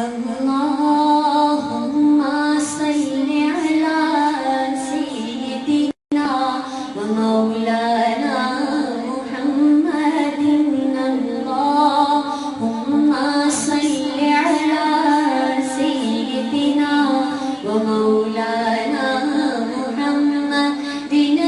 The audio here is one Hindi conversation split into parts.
अल्लाहुम्मा सल्लि अला सय्यिदिना व मौलाना मुहम्मदिन। अल्लाहुम्मा सल्लि अला सय्यिदिना व मौलाना मुहम्मदिन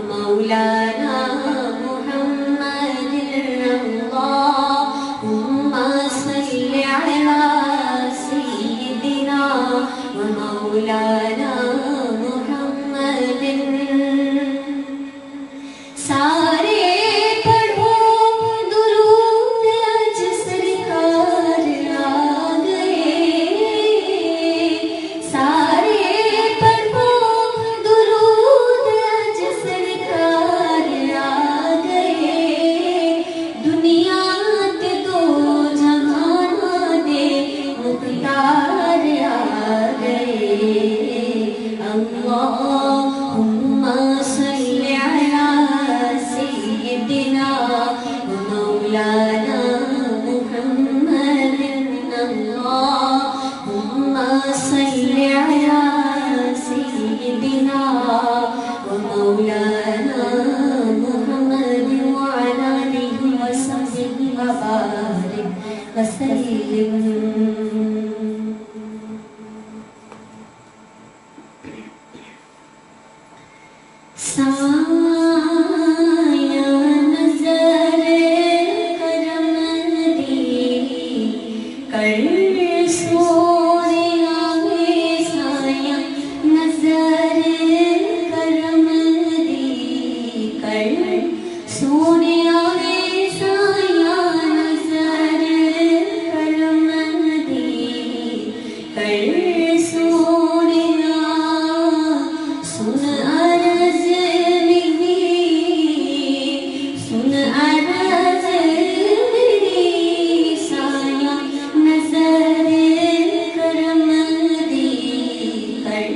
मौलाना मुहम्मदिन। अल्लाहुम्मा सल्लि अला सय्यिदिना व मौलाना मुहम्मदिन। सारे पढ़ो दुरूद आज सरकार आ गए। सारे पढ़ो दुरूद आज सरकार आ गए। दुनिया के दो जहां दे मुख्तार आ गए। अल्लाहुम्मा सल्लि अला सय्यिदिना व मौलाना मुहम्मदिन। अल्लाहुम्मा सल्लि अला सय्यिदिना व मौलाना मुहम्मदिन व अला आलिहि व सहबिहि व बारिक व सल्लिम। साया नजर करम दी कर सोने आगे। साया नजर करम दी कर सोने आगे। साया नजर करम दी कर सोने सुन अर्ज मेरी सुन अर्ज मेरी। साया नजर करम दी कर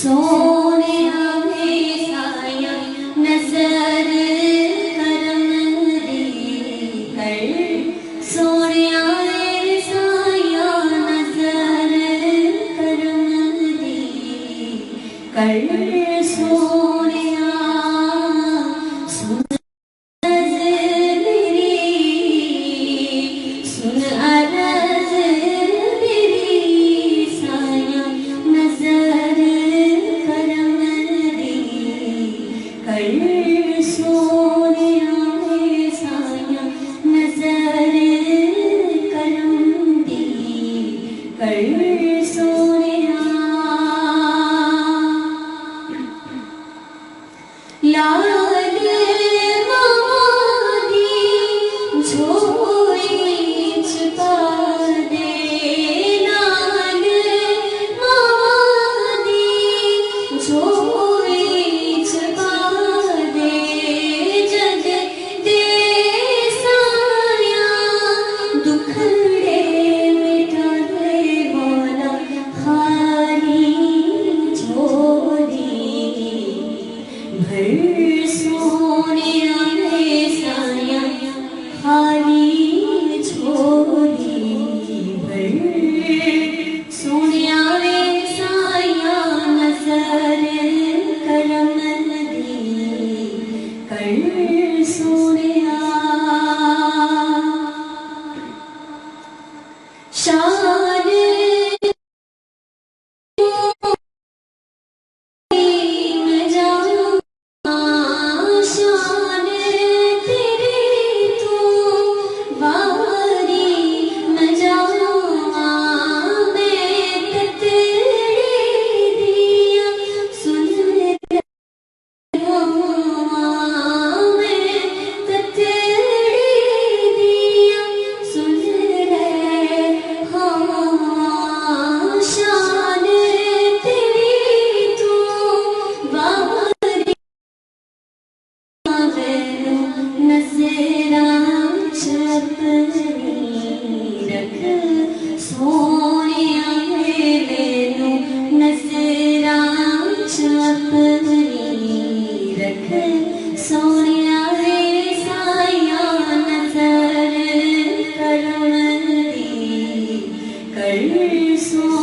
सोने आगे। साया नजर करम दी कर सोने आगे। साया नजर करम दी कर सोनिया सुन अर्ज मेरी सुन अर्ज मेरी। साया नजर करम दी कर सोनिया। साया नजर करम दी कर सोनिया। लाल मादी झोली छुपा दे। लाल मादी झोली छुपा दे। जग दे साया दुखड़े मिटा दे। मौला खाली झोली भर सोने आगे। साया खाली झोली भर सोने आगे। साया नजर करम दी कर सोनिया। शान सोनिया